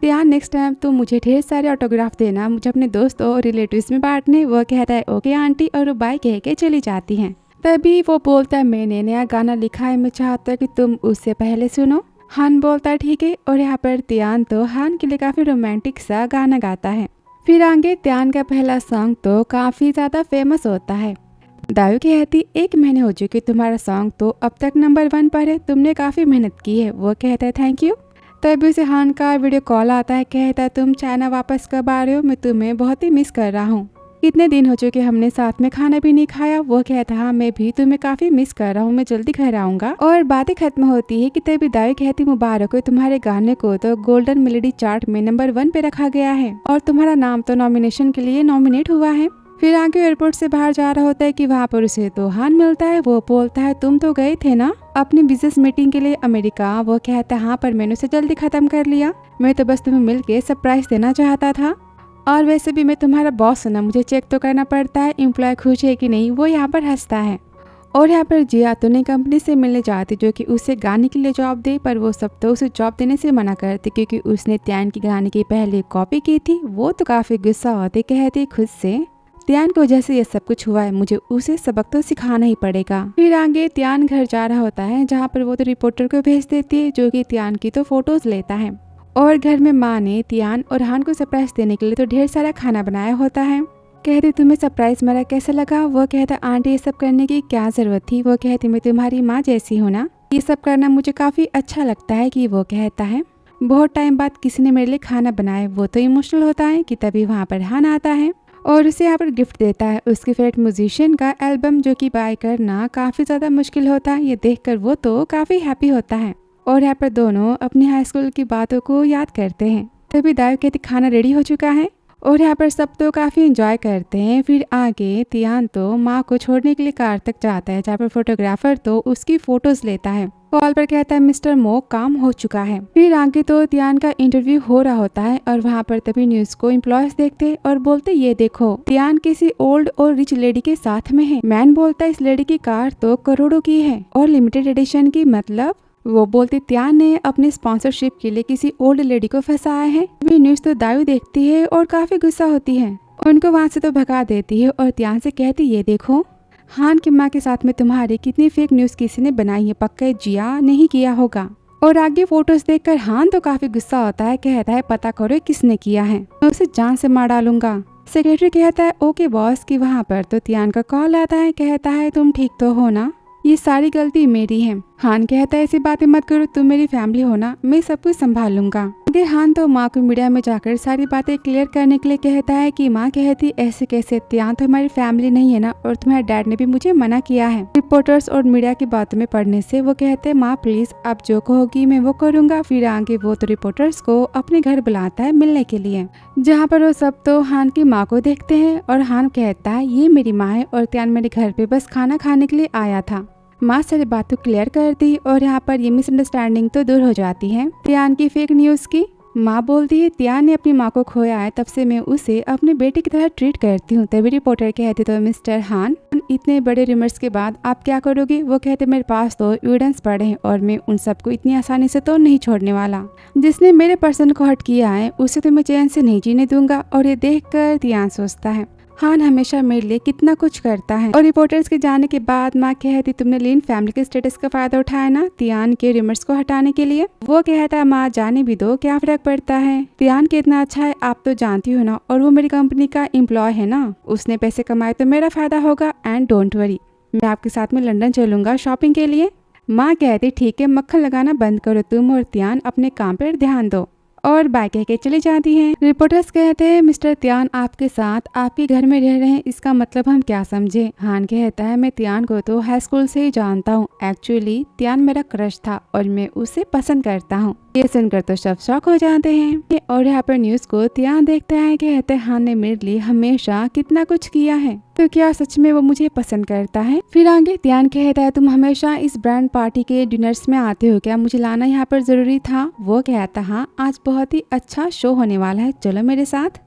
त्यान next time तुम मुझे ढेर सारे ऑटोग्राफ देना, मुझे अपने दोस्तों और रिलेटिव्स में बांटने। वो कहता है ओके आंटी, और वो बाय कह के चली जाती हैं। तभी वो बोलता है मैंने नया गाना लिखा है, मैं चाहता हूँ कि तुम उससे पहले सुनो। हान बोलता है ठीक है, और यहाँ पर त्यान तो हान के लिए काफी रोमांटिक सा गाना गाता है। फिर आगे त्यान का पहला सॉन्ग तो काफी ज्यादा फेमस होता है। दायू कहती 1 महीने हो चुके तुम्हारा सॉन्ग तो अब तक नंबर 1 पर है, तुमने काफी मेहनत की है। वो कहता है थैंक यू। तभी उसे हान का वीडियो कॉल आता है, कहता है तुम चाइना वापस कब आ रहे हो, मैं तुम्हें बहुत ही मिस कर रहा हूँ, कितने दिन हो चुके हमने साथ में खाना भी नहीं खाया। वो कहता हाँ मैं भी तुम्हें काफी मिस कर रहा हूँ, मैं जल्दी घर आऊंगा। और बातें खत्म होती है कि तभी दाई कहती मुबारक हो, तुम्हारे गाने को तो गोल्डन मेलोडी चार्ट में नंबर 1 पे रखा गया है और तुम्हारा नाम तो नॉमिनेशन के लिए नॉमिनेट हुआ है। फिर आगे एयरपोर्ट से बाहर जा रहा होता है कि वहाँ पर उसे तो हान मिलता है। वो बोलता है तुम तो गए थे ना अपनी बिजनेस मीटिंग के लिए अमेरिका। वो कहता है हाँ पर मैंने उसे जल्दी खत्म कर लिया, मैं तो बस तुम्हें मिल के सरप्राइज देना चाहता था, और वैसे भी मैं तुम्हारा बॉस हूं ना, मुझे चेक तो करना पड़ता है एम्प्लॉय खुश है कि नहीं। वो यहाँ पर हंसता है। और यहाँ पर जिया तो नई कंपनी से मिलने जाती जो कि उसे गाने के लिए जॉब दे, पर वो सब तो उसे जॉब देने से मना करती क्योंकि उसने त्यान की गाने की पहले कॉपी की थी। वो तो काफी गुस्सा होती, कहती खुद से त्यान की वजह से ये सब कुछ हुआ है, मुझे उसे सबक तो सिखाना ही पड़ेगा। फिर आगे त्यान घर जा रहा होता है जहाँ पर वो तो रिपोर्टर को भेज देती है जो कि त्यान की तो फोटोज लेता है। और घर में माँ ने त्यान और हान को सरप्राइज देने के लिए तो ढेर सारा खाना बनाया होता है। कहती तुम्हें सरप्राइज मेरा कैसा लगा। वो कहता आंटी ये सब करने की क्या जरूरत थी। वो कहती मैं तुम्हारी माँ जैसी हूँ ना, ये सब करना मुझे काफी अच्छा लगता है। कि वो कहता है बहुत टाइम बाद किसी ने मेरे लिए खाना बनाया। वो तो इमोशनल होता है कि तभी वहाँ पर हान आता है और उसे यहाँ पर गिफ्ट देता है उसके फेवरेट म्यूजिशियन का एल्बम, जो कि बाय करना काफी ज्यादा मुश्किल होता है। ये देखकर वो तो काफी हैप्पी होता है और यहाँ पर दोनों अपनी हाई स्कूल की बातों को याद करते हैं। तभी दायू कहती खाना रेडी हो चुका है और यहाँ पर सब तो काफी एंजॉय करते हैं। फिर आगे त्यान तो माँ को छोड़ने के लिए कार तक जाता है जहाँ पर फोटोग्राफर तो उसकी फोटोज लेता है। कॉल पर कहता है मिस्टर मो काम हो चुका है। फिर आगे तो त्यान का इंटरव्यू हो रहा होता है और वहाँ पर तभी न्यूज को एम्प्लॉयज देखते और बोलते ये देखो त्यान किसी ओल्ड और रिच लेडी के साथ में है। मैन बोलता है इस लेडी की कार तो करोड़ों की है और लिमिटेड एडिशन की, मतलब वो बोलती त्यान ने अपने स्पॉन्सरशिप के लिए किसी ओल्ड लेडी को फंसाया है। वे न्यूज तो दायू देखती है और काफी गुस्सा होती है, उनको वहाँ से तो भगा देती है और त्यान से कहती ये देखो हान की माँ के साथ में तुम्हारी कितनी फेक न्यूज किसी ने बनाई है, पक्का जिया नहीं किया होगा। और आगे फोटोज देखकर हान तो काफी गुस्सा होता है, कहता है पता करो किसने किया है, मैं उसे जान से मार डालूंगा। सेक्रेटरी कहता है ओके बॉस। की वहाँ पर तो त्यान का कॉल आता है, कहता है तुम ठीक तो हो ना, ये सारी गलती मेरी है। हान कहता है ऐसी बातें मत करो, तुम मेरी फैमिली हो ना, मैं सब कुछ संभाल लूंगा। आगे हान तो माँ को मीडिया में जाकर सारी बातें क्लियर करने के लिए कहता है कि माँ कहती ऐसे कैसे, त्यान तो हमारी फैमिली नहीं है ना, और तुम्हारे डैड ने भी मुझे मना किया है रिपोर्टर्स और मीडिया की बातों में पढ़ने से। वो कहते हैं माँ प्लीज आप जो कहोगी मैं वो करूंगा। फिर आगे वो तो रिपोर्टर्स को अपने घर बुलाता है मिलने के लिए, जहाँ पर वो सब तो हान की माँ को देखते हैं और हान कहता है ये मेरी माँ है और त्यान मेरे घर पे बस खाना खाने के लिए आया था। माँ सारी बातों क्लियर कर दी और यहाँ पर ये मिसअंडरस्टैंडिंग तो दूर हो जाती है त्यान की फेक न्यूज की। माँ बोलती है त्यान ने अपनी माँ को खोया है, तब से मैं उसे अपने बेटे की तरह ट्रीट करती हूँ। तभी रिपोर्टर कहते तो मिस्टर हान इतने बड़े रिमर्स के बाद आप क्या करोगे। वो कहते मेरे पास तो एविडेंस पड़े हैं और मैं उन सबको इतनी आसानी से तो नहीं छोड़ने वाला, जिसने मेरे पर्सन को हर्ट किया है उसे तो मैं चैन से नहीं जीने दूंगा। और ये देख कर त्यान सोचता है हान हमेशा मेरे लिए कितना कुछ करता है। और रिपोर्टर्स के जाने के बाद माँ कहती तुमने लीन फैमिली के स्टेटस का फायदा उठाया ना त्यान के रिमर्स को हटाने के लिए। वो कहता है माँ जाने भी दो, क्या फर्क पड़ता है, त्यान कितना अच्छा है आप तो जानती हो ना, और वो मेरी कंपनी का एम्प्लॉय है ना, उसने पैसे कमाए तो मेरा फायदा होगा। एंड डोंट वरी मैं आपके साथ में लंदन चलूंगा शॉपिंग के लिए। माँ कहती ठीक है मक्खन लगाना बंद करो तुम और त्यान अपने काम पर ध्यान दो, और बाय कह के चली जाती हैं। रिपोर्टर्स कहते हैं मिस्टर त्यान आपके साथ आपके घर में रह रहे हैं, इसका मतलब हम क्या समझे। हान कहता है मैं त्यान को तो हाई स्कूल से ही जानता हूँ, एक्चुअली त्यान मेरा क्रश था और मैं उसे पसंद करता हूँ। ये सुनकर तो सब शॉक हो जाते हैं। और यहाँ पर न्यूज को त्यान देखता है, कहते हैं हान ने मेरे लिए हमेशा कितना कुछ किया है, तो क्या सच में वो मुझे पसंद करता है। फिर आगे त्यान कहता है तुम हमेशा इस ब्रांड पार्टी के डिनर्स में आते हो, क्या मुझे लाना यहाँ पर जरूरी था। वो कहता हाँ आज बहुत ही अच्छा शो होने वाला है, चलो मेरे साथ।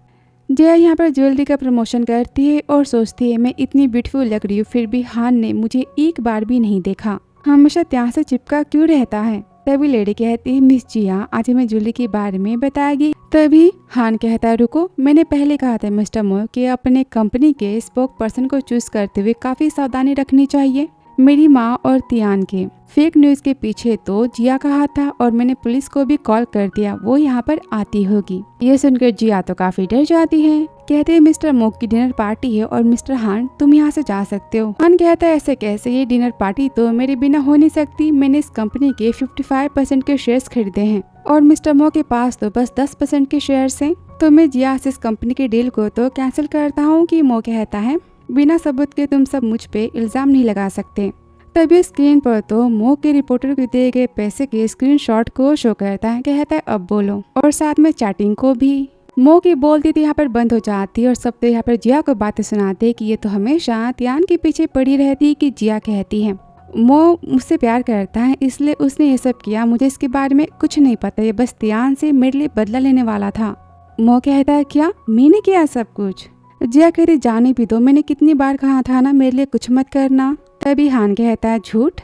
जया यहाँ पर ज्वेलरी का प्रमोशन करती है और सोचती है मैं इतनी ब्यूटीफुल लग रही हूँ, फिर भी हान ने मुझे एक बार भी नहीं देखा, हमेशा त्यान से चिपका क्यों रहता है। तभी लेडी कहती है मिस जिया आज हमें जूली के बारे में बताएगी। तभी हान कहता है रुको, मैंने पहले कहा था मिस्टर मो कि अपने कंपनी के स्पोक पर्सन को चूज करते हुए काफी सावधानी रखनी चाहिए। मेरी माँ और तियान के फेक न्यूज के पीछे तो जिया का हाथ था और मैंने पुलिस को भी कॉल कर दिया, वो यहाँ पर आती होगी। ये सुनकर जिया तो काफी डर जाती है। कहते हैं मिस्टर मोक की डिनर पार्टी है और मिस्टर हान तुम यहाँ से जा सकते हो। हान कहता है ऐसे कैसे, ये डिनर पार्टी तो मेरे बिना हो नहीं सकती, मैंने इस कंपनी के 55% के शेयर्स खरीदे हैं और मिस्टर मो के पास तो बस 10% के शेयर्स हैं, तो मैं जिया से इस कंपनी के डील को तो कैंसिल करता हूँ। कि मो कहता है बिना सबूत के तुम सब मुझ पे इल्जाम नहीं लगा सकते। तभी स्क्रीन पर तो मो के रिपोर्टर को दिए गए पैसे के स्क्रीनशॉट को शो करता है। कहता है अब बोलो, और साथ में चैटिंग को भी। मो की बोलती थी यहाँ पर बंद हो जाती और सब तो यहाँ पर जिया को बातें सुनाते कि ये तो हमेशा तियान के पीछे पड़ी रहती। कि जिया कहती है मो मुझसे प्यार करता है इसलिए उसने ये सब किया, मुझे इसके बारे में कुछ नहीं पता, ये बस तियान से मेरे लिए बदला लेने वाला था। मो कहता है क्या मैंने किया सब कुछ? जिया कहती जाने भी दो, मैंने कितनी बार कहा था ना मेरे लिए कुछ मत करना। तभी हान कहता है झूठ,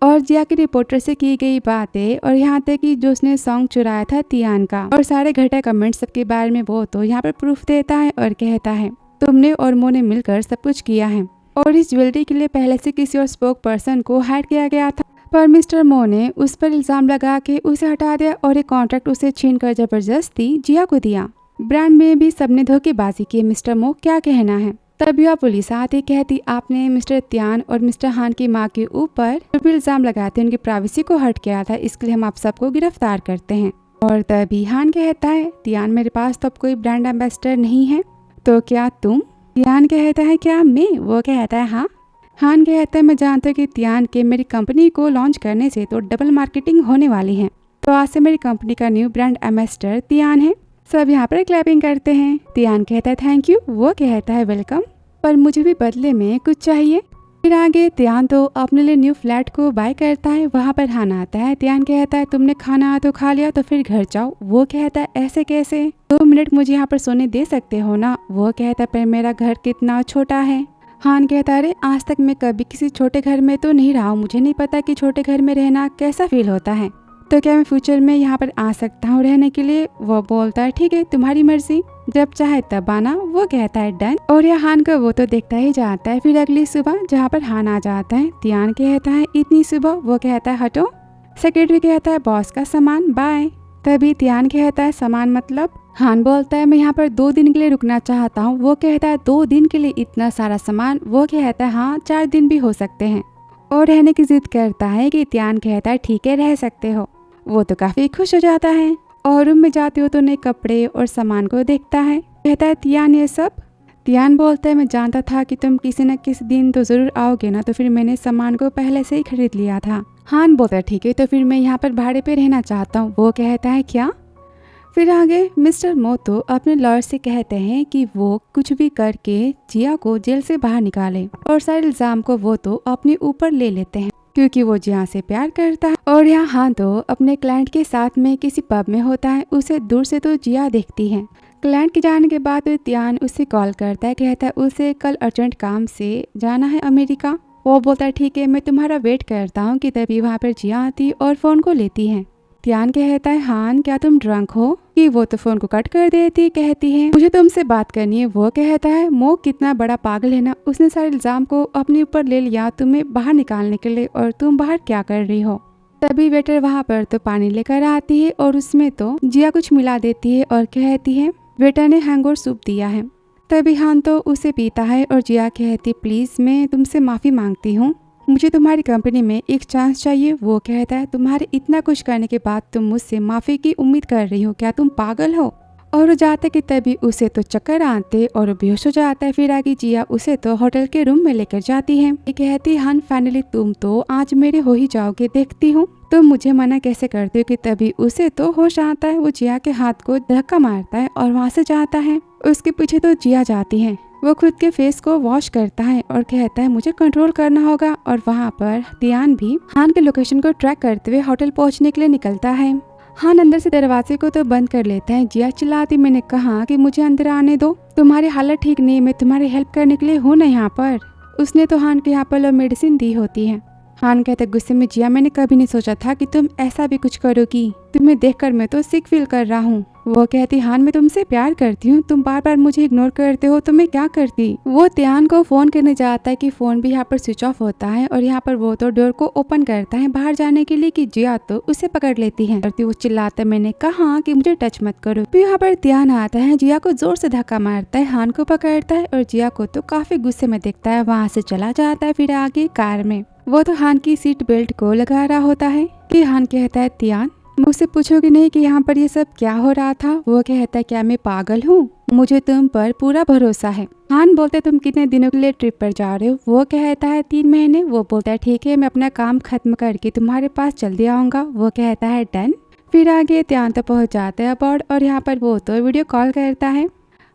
और जिया के रिपोर्टर से की गई बातें और यहाँ तक कि जो उसने सॉन्ग चुराया था तियान का और सारे घटा कमेंट सबके बारे में वो तो यहाँ पर प्रूफ देता है और कहता है तुमने और मो ने मिलकर सब कुछ किया है और इस ज्वेलरी के लिए पहले से किसी और स्पोक पर्सन को हायर किया गया था, पर मिस्टर मो ने उस पर इल्जाम लगा के उसे हटा दिया और एक कॉन्ट्रैक्ट उसे छीन कर जबरदस्ती जिया को दिया। ब्रांड में भी सबने धोखेबाजी की, मिस्टर मो क्या कहना है? तभी वह पुलिस आती कहती आपने मिस्टर तियान और मिस्टर हान की माँ के ऊपर जो भी इल्जाम लगाए थे उनकी प्राइवेसी को हर्ट किया था, इसके लिए हम आप सबको गिरफ्तार करते हैं। और तभी हान कहता है तियान मेरे पास तो अब कोई ब्रांड एम्बेसडर नहीं है, तो क्या तुम? तियान कहता है क्या मैं? वो कहता है हाँ। हान कहता है मैं जानता हूँ कि तियान के मेरी कंपनी को लॉन्च करने से तो डबल मार्केटिंग होने वाली है, तो आज से मेरी कंपनी का न्यू ब्रांड एम्बेसडर तियान है। सब यहाँ पर क्लैपिंग करते हैं। तियान कहता है थैंक यू, वो कहता है वेलकम, पर मुझे भी बदले में कुछ चाहिए। फिर आगे तियान तो अपने लिए न्यू फ्लैट को बाय करता है, वहाँ पर हान आता है। तियान कहता है तुमने खाना तो खा लिया तो फिर घर जाओ। वो कहता है ऐसे कैसे, 2 मिनट मुझे यहाँ पर सोने दे सकते हो ना? वो कहता है पर मेरा घर कितना छोटा है। हान कहता है अरे आज तक मैं कभी किसी छोटे घर में तो नहीं रहा हूँ, मुझे नहीं पता कि छोटे घर में रहना कैसा फील होता है, तो क्या मैं फ्यूचर में यहाँ पर आ सकता हूँ रहने के लिए? वो बोलता है ठीक है तुम्हारी मर्जी, जब चाहे तब आना। वो कहता है डन, और यह हान का वो तो देखता ही जाता है। फिर अगली सुबह जहाँ पर हान आ जाता है, तियान कहता है इतनी सुबह? वो कहता है हटो। सेक्रेटरी कहता है बॉस का सामान बाय। तभी तियान कहता है सामान मतलब? हान बोलता है मैं यहाँ पर 2 दिन के लिए रुकना चाहता हूँ। वो कहता है 2 दिन के लिए इतना सारा सामान? वो कहता है हाँ 4 दिन भी हो सकते हैं, और रहने की जिद करता है। कि तियान कहता है ठीक है रह सकते हो। वो तो काफी खुश हो जाता है और रूम में जाते हो तो नए कपड़े और सामान को देखता है। कहता है तियान ये सब? तियान बोलता है मैं जानता था कि तुम किसी न किसी दिन तो जरूर आओगे ना, तो फिर मैंने सामान को पहले से ही खरीद लिया था। हान बोलता है ठीक है तो फिर मैं यहाँ पर भाड़े पे रहना चाहता हूँ। वो कहता है क्या? फिर आगे मिस्टर मो तो अपने लॉयर से कहते हैं कि वो कुछ भी करके जिया को जेल से बाहर निकाले, और सारे इल्जाम को वो तो अपने ऊपर ले लेते हैं क्योंकि वो जिया से प्यार करता है। और यहाँ हान तो अपने क्लाइंट के साथ में किसी पब में होता है, उसे दूर से तो जिया देखती है। क्लाइंट के जाने के बाद तियान उसे कॉल करता है, कहता है उसे कल अर्जेंट काम से जाना है अमेरिका। वो बोलता है ठीक है मैं तुम्हारा वेट करता हूँ। कि तभी वहाँ पर जिया आती और फोन को लेती है। तियान कहता है हान क्या तुम ड्रंक हो? कि वो तो फोन को कट कर देती, कहती है मुझे तुमसे बात करनी है। वो कहता है मो कितना बड़ा पागल है ना, उसने सारे इल्जाम को अपने ऊपर ले लिया तुम्हें बाहर निकालने के लिए, और तुम बाहर क्या कर रही हो? तभी वेटर वहाँ पर तो पानी लेकर आती है और उसमें तो जिया कुछ मिला देती है और कहती है वेटर ने हैंगओवर सूप दिया है। तभी हान तो उसे पीता है और जिया कहती प्लीज मैं तुमसे माफी मांगती हूँ, मुझे तुम्हारी कंपनी में एक चांस चाहिए। वो कहता है तुम्हारे इतना कुछ करने के बाद तुम मुझसे माफी की उम्मीद कर रही हो, क्या तुम पागल हो? और वो जाते कि तभी उसे तो चक्कर आते और बेहोश हो जाता है। फिर आगे जिया उसे तो होटल के रूम में लेकर जाती है। ये कहती हान फाइनली तुम तो आज मेरे हो ही जाओगे, देखती हूँ तुम मुझे मना कैसे करते हो। कि तभी उसे तो होश आता है, वो जिया के हाथ को धक्का मारता है और वहाँ से जाता है। उसके पीछे तो जिया जाती है। वो खुद के फेस को वॉश करता है और कहता है मुझे कंट्रोल करना होगा, और वहाँ पर तियान भी हान के लोकेशन को ट्रैक करते हुए होटल पहुँचने के लिए निकलता है। हान अंदर से दरवाजे को तो बंद कर लेता है। जिया चिल्लाती मैंने कहा कि मुझे अंदर आने दो, तुम्हारी हालत ठीक नहीं, मैं तुम्हारी हेल्प करने के लिए हूँ ना यहाँ पर। उसने तो हान के यहाँ पर मेडिसिन दी होती है। हान कहता है गुस्से में, जिया मैंने कभी नहीं सोचा था कि तुम ऐसा भी कुछ करोगी, तुम्हें देखकर मैं तो सिक फील कर रहा हूँ। वो कहती, हान मैं तुमसे प्यार करती हूँ, तुम बार बार मुझे इग्नोर करते हो तो मैं क्या करती। वो त्यान को फोन करने जाता है कि फोन भी यहाँ पर स्विच ऑफ होता है और यहाँ पर वो तो डोर को ओपन करता है बाहर जाने के लिए कि जिया तो उसे पकड़ लेती है। वो चिल्लाता है, मैंने कहा कि मुझे टच मत करो। फिर यहाँ पर त्यान आता है, जिया को जोर से धक्का मारता है, हान को पकड़ता है और जिया को तो काफी गुस्से में देखता है, वहाँ से चला जाता है। फिर आगे कार में वो तो हान की सीट बेल्ट को लगा रहा होता है कि हान कहता है, त्यान मुझसे पूछोगे नहीं कि यहाँ पर ये सब क्या हो रहा था। वो कहता है, क्या मैं पागल हूँ, मुझे तुम पर पूरा भरोसा है। हान बोलते, तुम कितने दिनों के लिए ट्रिप पर जा रहे हो। वो कहता है 3 महीने। वो बोलता है, ठीक है मैं अपना काम खत्म करके तुम्हारे पास जल्दी आऊंगा। वो कहता है डन। फिर आगे त्यान तो पहुंच जाते हैं अबॉर्ड और यहाँ पर वो तो वीडियो कॉल करता है।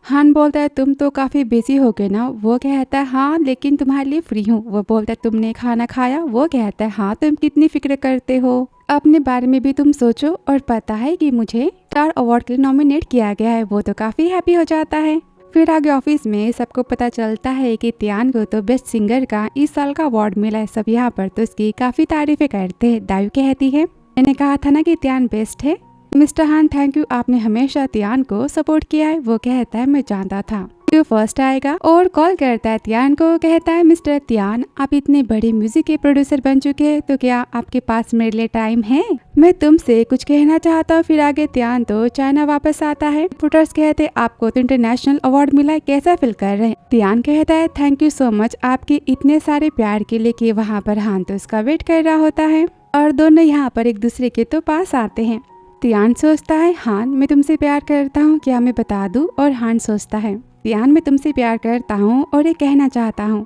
हान बोलता है, तुम तो काफी बिजी हो गए ना। वो कहता है, हाँ लेकिन तुम्हारे लिए फ्री हूँ। वो बोलता है, तुमने खाना खाया। वो कहता है, हाँ तुम कितनी फिक्र करते हो, अपने बारे में भी तुम सोचो। और पता है कि मुझे स्टार अवार्ड के लिए नॉमिनेट किया गया है। वो तो काफी हैप्पी हो जाता है। फिर आगे ऑफिस में सबको पता चलता है कि त्यान को तो बेस्ट सिंगर का इस साल का अवार्ड मिला है। सब यहाँ पर तो इसकी काफी तारीफें करते हैं। दायु कहती है, मैंने कहा था ना कि त्यान बेस्ट है। मिस्टर हान थैंक यू, आपने हमेशा त्यान को सपोर्ट किया है। वो कहता है, मैं जानता था जो फर्स्ट आएगा। और कॉल करता है त्यान को, कहता है, मिस्टर त्यान आप इतने बड़े म्यूजिक के प्रोड्यूसर बन चुके हैं तो क्या आपके पास मेरे लिए टाइम है, मैं तुमसे कुछ कहना चाहता हूँ। फिर आगे त्यान तो चाइना वापस आता है। रिपोर्टर्स कहते, आपको तो इंटरनेशनल अवार्ड मिला है, कैसा फील कर रहे हैं। त्यान कहता है, थैंक यू सो मच आपके इतने सारे प्यार के लिए। कि वहाँ पर हान तो उसका वेट कर रहा होता है और दोनों यहाँ पर एक दूसरे के तो पास आते हैं। त्यान सोचता है, हान मैं तुमसे प्यार करता हूँ, क्या मैं बता दूँ। और हान सोचता है, त्यान मैं तुमसे प्यार करता हूँ और ये कहना चाहता हूँ।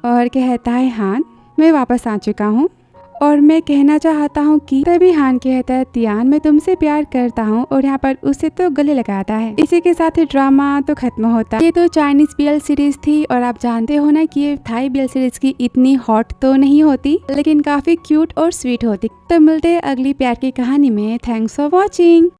और कहता है, हान मैं वापस आ चुका हूँ और मैं कहना चाहता हूँ कि। तभी हान कहता है, त्यान मैं तुमसे प्यार करता हूँ और यहाँ पर उसे तो गले लगाता है। इसी के साथ ही ड्रामा तो खत्म होता है। ये तो चाइनीज बीएल सीरीज थी और आप जानते हो ना कि ये थाई बीएल सीरीज की इतनी हॉट तो नहीं होती लेकिन काफी क्यूट और स्वीट होती। तो मिलते हैं अगली प्यार की कहानी में। Thanks for watching.